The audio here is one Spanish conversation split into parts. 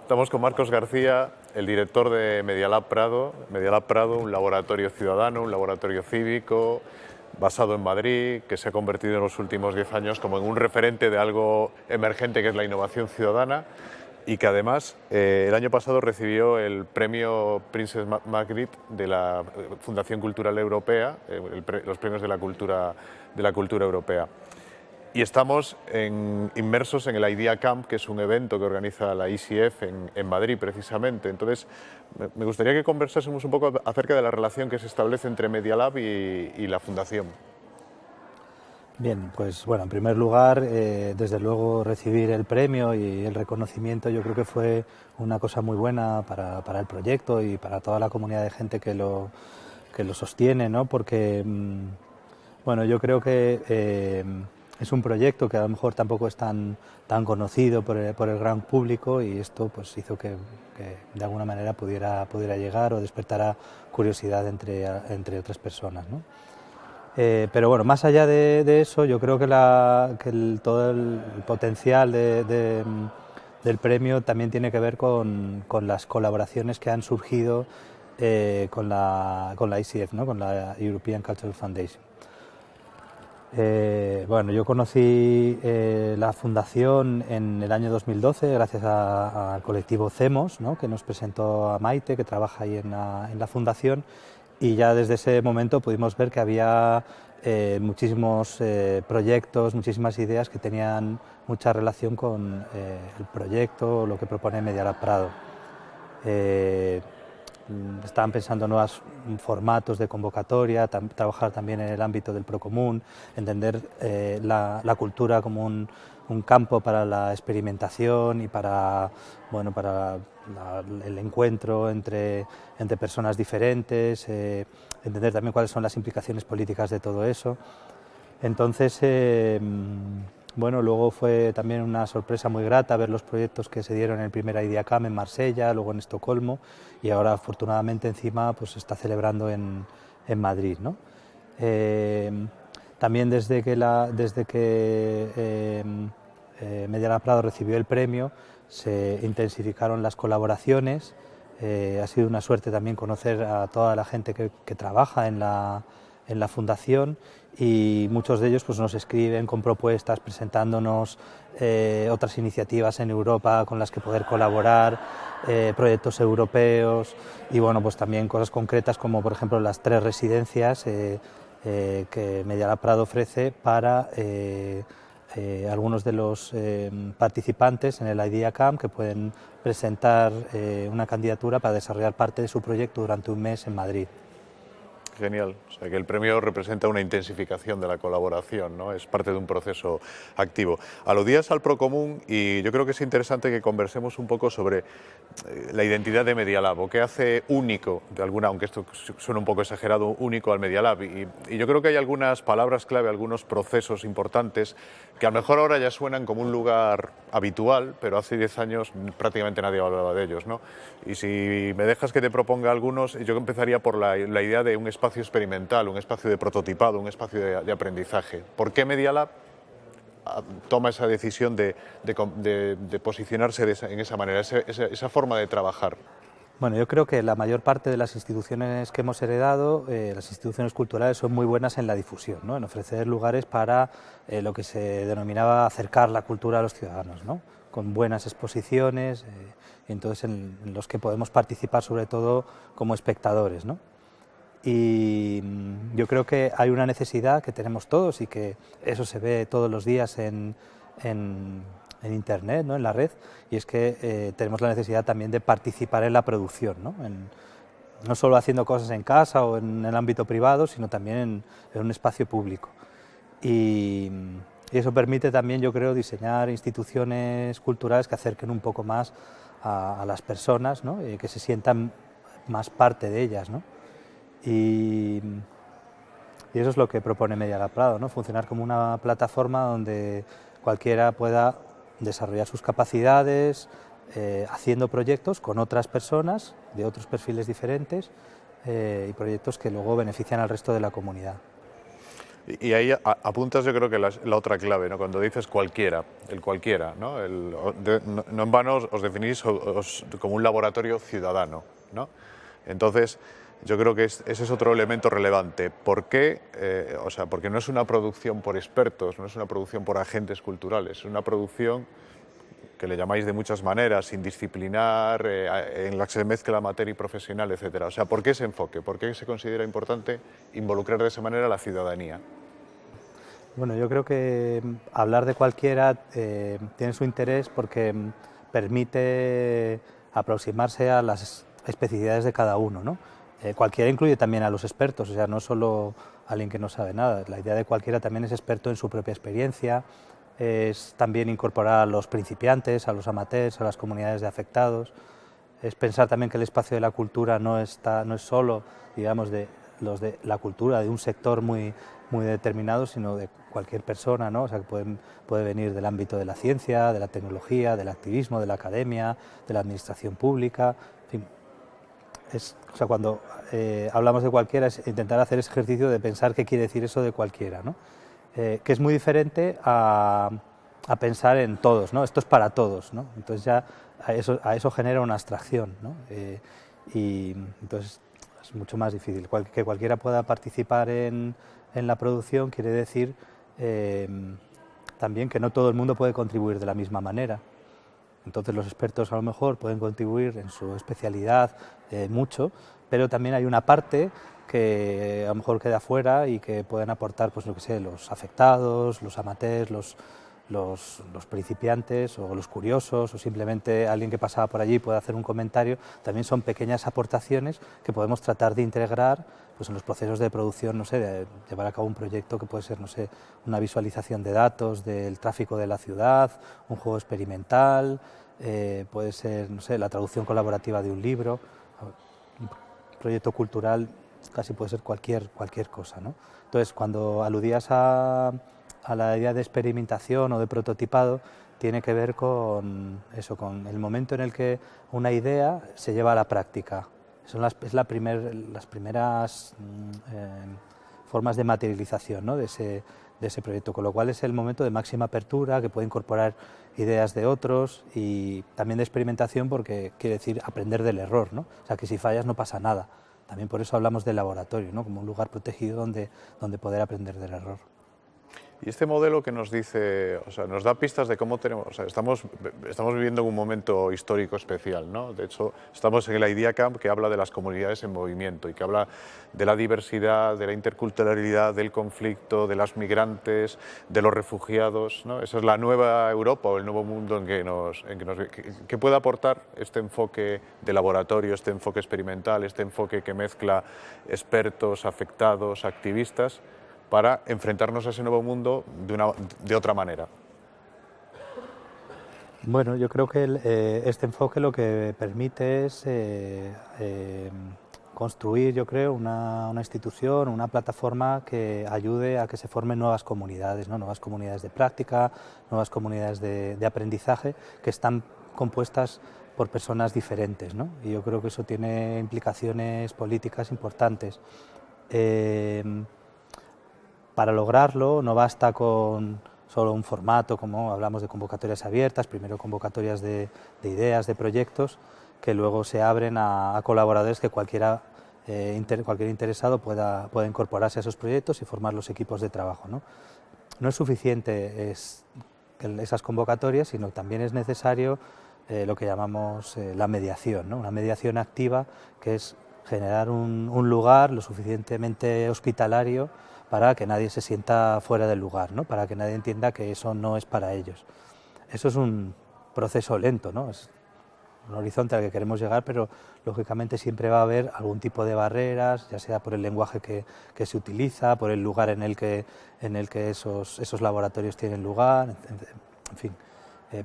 Estamos con Marcos García, el director de Media Lab Prado. Media Lab Prado, un laboratorio ciudadano, un laboratorio cívico, basado en Madrid, que se ha convertido en los últimos 10 años como en un referente de algo emergente que es la innovación ciudadana, y que además el año pasado recibió el premio Princess Magritte de la Fundación Cultural Europea, los premios de la cultura europea. Y estamos inmersos en el Idea Camp, que es un evento que organiza la ICF en Madrid, precisamente. Entonces, me gustaría que conversásemos un poco acerca de la relación que se establece entre Media Lab y la Fundación. Bien, pues bueno, en primer lugar, desde luego recibir el premio y el reconocimiento yo creo que fue una cosa muy buena para el proyecto y para toda la comunidad de gente que lo sostiene, ¿no? Porque, bueno, yo creo que es un proyecto que a lo mejor tampoco es tan conocido por el gran público, y esto pues hizo que de alguna manera pudiera llegar o despertara curiosidad entre otras personas, ¿no? Pero bueno, más allá de eso, yo creo que todo el potencial del premio también tiene que ver con las colaboraciones que han surgido con la ICF, ¿no? Con la European Cultural Foundation. Bueno, yo conocí la fundación en el año 2012 gracias al colectivo CEMOS, ¿no? Que nos presentó a Maite, que trabaja ahí en la fundación, y ya desde ese momento pudimos ver que había muchísimos proyectos, muchísimas ideas que tenían mucha relación con el proyecto, lo que propone Media Lab Prado. Estaban pensando en nuevos formatos de convocatoria, trabajar también en el ámbito del procomún, entender la cultura como un campo para la experimentación y para el encuentro entre personas diferentes, entender también cuáles son las implicaciones políticas de todo eso. Entonces, bueno, luego fue también una sorpresa muy grata ver los proyectos que se dieron en el primer Idea Camp en Marsella, luego en Estocolmo, y ahora afortunadamente encima pues se está celebrando en Madrid, ¿no? También desde que Media Lab Prado recibió el premio se intensificaron las colaboraciones. Ha sido una suerte también conocer a toda la gente que trabaja en la fundación, y muchos de ellos pues nos escriben con propuestas presentándonos otras iniciativas en Europa con las que poder colaborar, proyectos europeos, y bueno, pues también cosas concretas como por ejemplo las 3 residencias que Media Lab Prado ofrece para algunos de los participantes en el Idea Camp, que pueden presentar una candidatura para desarrollar parte de su proyecto durante un mes en Madrid. Genial, o sea que el premio representa una intensificación de la colaboración, ¿no? Es parte de un proceso activo. Aludías al Procomún, y yo creo que es interesante que conversemos un poco sobre la identidad de Media Lab, o qué hace único, aunque esto suena un poco exagerado, único al Media Lab, y yo creo que hay algunas palabras clave, algunos procesos importantes que a lo mejor ahora ya suenan como un lugar habitual, pero hace 10 años prácticamente nadie hablaba de ellos, ¿no? Y si me dejas que te proponga algunos, yo empezaría por la idea de un espacio experimental, un espacio de prototipado, un espacio de aprendizaje. ¿Por qué Media Lab toma esa decisión de posicionarse en esa manera, esa forma de trabajar? Bueno, yo creo que la mayor parte de las instituciones que hemos heredado, las instituciones culturales, son muy buenas en la difusión, ¿no? En ofrecer lugares para lo que se denominaba acercar la cultura a los ciudadanos, ¿no? Con buenas exposiciones, entonces en los que podemos participar sobre todo como espectadores, ¿no? Y yo creo que hay una necesidad que tenemos todos, y que eso se ve todos los días en Internet, ¿no? En la red, y es que tenemos la necesidad también de participar en la producción, ¿no? No solo haciendo cosas en casa o en el ámbito privado, sino también en un espacio público. Y eso permite también, yo creo, diseñar instituciones culturales que acerquen un poco más a las personas, ¿no? Que se sientan más parte de ellas, ¿no? Y eso es lo que propone Media Lab Prado, ¿no? Funcionar como una plataforma donde cualquiera pueda desarrollar sus capacidades haciendo proyectos con otras personas de otros perfiles diferentes, y proyectos que luego benefician al resto de la comunidad. Y ahí apuntas, yo creo que la otra clave, ¿no? Cuando dices cualquiera, el cualquiera, ¿no? No en vano os definís como un laboratorio ciudadano, ¿no? Entonces, yo creo que ese es otro elemento relevante. ¿Por qué? O sea, porque no es una producción por expertos, no es una producción por agentes culturales, es una producción que le llamáis de muchas maneras, indisciplinar, en la que se mezcla amateur y profesional, etcétera. O sea, ¿por qué ese enfoque? ¿Por qué se considera importante involucrar de esa manera a la ciudadanía? Bueno, yo creo que hablar de cualquiera tiene su interés porque permite aproximarse a las especificidades de cada uno, ¿no? Cualquiera incluye también a los expertos, o sea, no solo alguien que no sabe nada. La idea de cualquiera también es experto en su propia experiencia, es también incorporar a los principiantes, a los amateurs, a las comunidades de afectados. Es pensar también que el espacio de la cultura no es solo, digamos, de los de la cultura, de un sector muy determinado, sino de cualquier persona, ¿no? O sea, que puede venir del ámbito de la ciencia, de la tecnología, del activismo, de la academia, de la administración pública, en fin. O sea, cuando hablamos de cualquiera es intentar hacer ese ejercicio de pensar qué quiere decir eso de cualquiera, ¿no? Que es muy diferente a pensar en todos, ¿no? Esto es para todos, ¿no? Entonces ya a eso genera una abstracción, ¿no? Y entonces es mucho más difícil. Que cualquiera pueda participar en la producción quiere decir también que no todo el mundo puede contribuir de la misma manera. Entonces los expertos a lo mejor pueden contribuir en su especialidad mucho, pero también hay una parte que a lo mejor queda fuera y que pueden aportar, pues lo que sé, los afectados, los amateurs, los principiantes o los curiosos o simplemente alguien que pasaba por allí puede hacer un comentario. También son pequeñas aportaciones que podemos tratar de integrar pues en los procesos de producción, no sé, de llevar a cabo un proyecto que puede ser, no sé, una visualización de datos del tráfico de la ciudad, un juego experimental, puede ser, no sé, la traducción colaborativa de un libro, un proyecto cultural, casi puede ser cualquier cosa, ¿no? Entonces, cuando aludías a la idea de experimentación o de prototipado, tiene que ver con eso, con el momento en el que una idea se lleva a la práctica. Son las primeras formas de materialización, ¿no? de ese proyecto, con lo cual es el momento de máxima apertura, que puede incorporar ideas de otros y también de experimentación, porque quiere decir aprender del error, ¿no? O sea, que si fallas no pasa nada. También por eso hablamos del laboratorio, ¿no? Como un lugar protegido donde poder aprender del error. Y este modelo que nos dice, o sea, nos da pistas de cómo tenemos, o sea, estamos viviendo un momento histórico especial, ¿no? De hecho, estamos en el Idea Camp, que habla de las comunidades en movimiento y que habla de la diversidad, de la interculturalidad, del conflicto, de las migrantes, de los refugiados, ¿no? Esa es la nueva Europa o el nuevo mundo ¿qué puede aportar este enfoque de laboratorio, este enfoque experimental, este enfoque que mezcla expertos, afectados, activistas, para enfrentarnos a ese nuevo mundo de otra manera? Bueno, yo creo que este enfoque lo que permite es construir, yo creo, una institución, una plataforma que ayude a que se formen nuevas comunidades, ¿no? Nuevas comunidades de práctica, nuevas comunidades de aprendizaje que están compuestas por personas diferentes, ¿no? Y yo creo que eso tiene implicaciones políticas importantes. Para lograrlo no basta con solo un formato, como hablamos de convocatorias abiertas, primero convocatorias de ideas, de proyectos, que luego se abren a colaboradores que cualquier interesado pueda incorporarse a esos proyectos y formar los equipos de trabajo, ¿no? No es suficiente esas convocatorias, sino también es necesario lo que llamamos la mediación, ¿no? Una mediación activa, que es generar un lugar lo suficientemente hospitalario para que nadie se sienta fuera del lugar, ¿no? Para que nadie entienda que eso no es para ellos. Eso es un proceso lento, ¿no? Es un horizonte al que queremos llegar, pero lógicamente siempre va a haber algún tipo de barreras, ya sea por el lenguaje que se utiliza, por el lugar en el que esos laboratorios tienen lugar, en fin,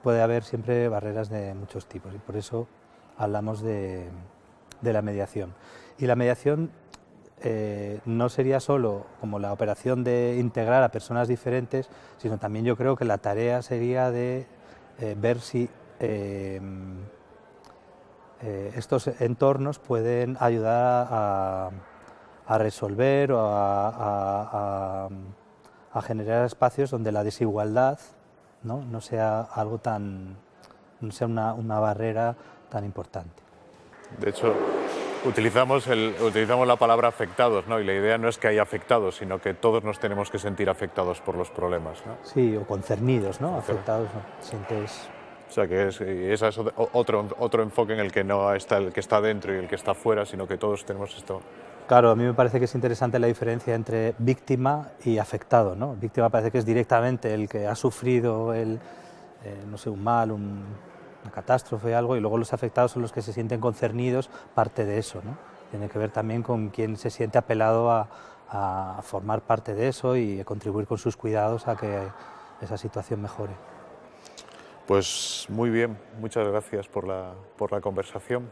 puede haber siempre barreras de muchos tipos y por eso hablamos de la mediación. Y la mediación no sería solo como la operación de integrar a personas diferentes, sino también yo creo que la tarea sería de ver si estos entornos pueden ayudar a resolver o a a generar espacios donde la desigualdad no sea algo no sea una barrera tan importante. De hecho, utilizamos la palabra afectados, ¿no? Y la idea no es que haya afectados, sino que todos nos tenemos que sentir afectados por los problemas, ¿no? Sí, o concernidos, ¿no? Afectados, ¿no? Sientes... O sea, que ese es otro enfoque en el que no está el que está dentro y el que está fuera, sino que todos tenemos esto. Claro, a mí me parece que es interesante la diferencia entre víctima y afectado, ¿no? Víctima parece que es directamente el que ha sufrido no sé, un mal, una catástrofe, algo, y luego los afectados son los que se sienten concernidos, parte de eso, ¿no? Tiene que ver también con quien se siente apelado a formar parte de eso y a contribuir con sus cuidados a que esa situación mejore. Pues muy bien, muchas gracias por la conversación.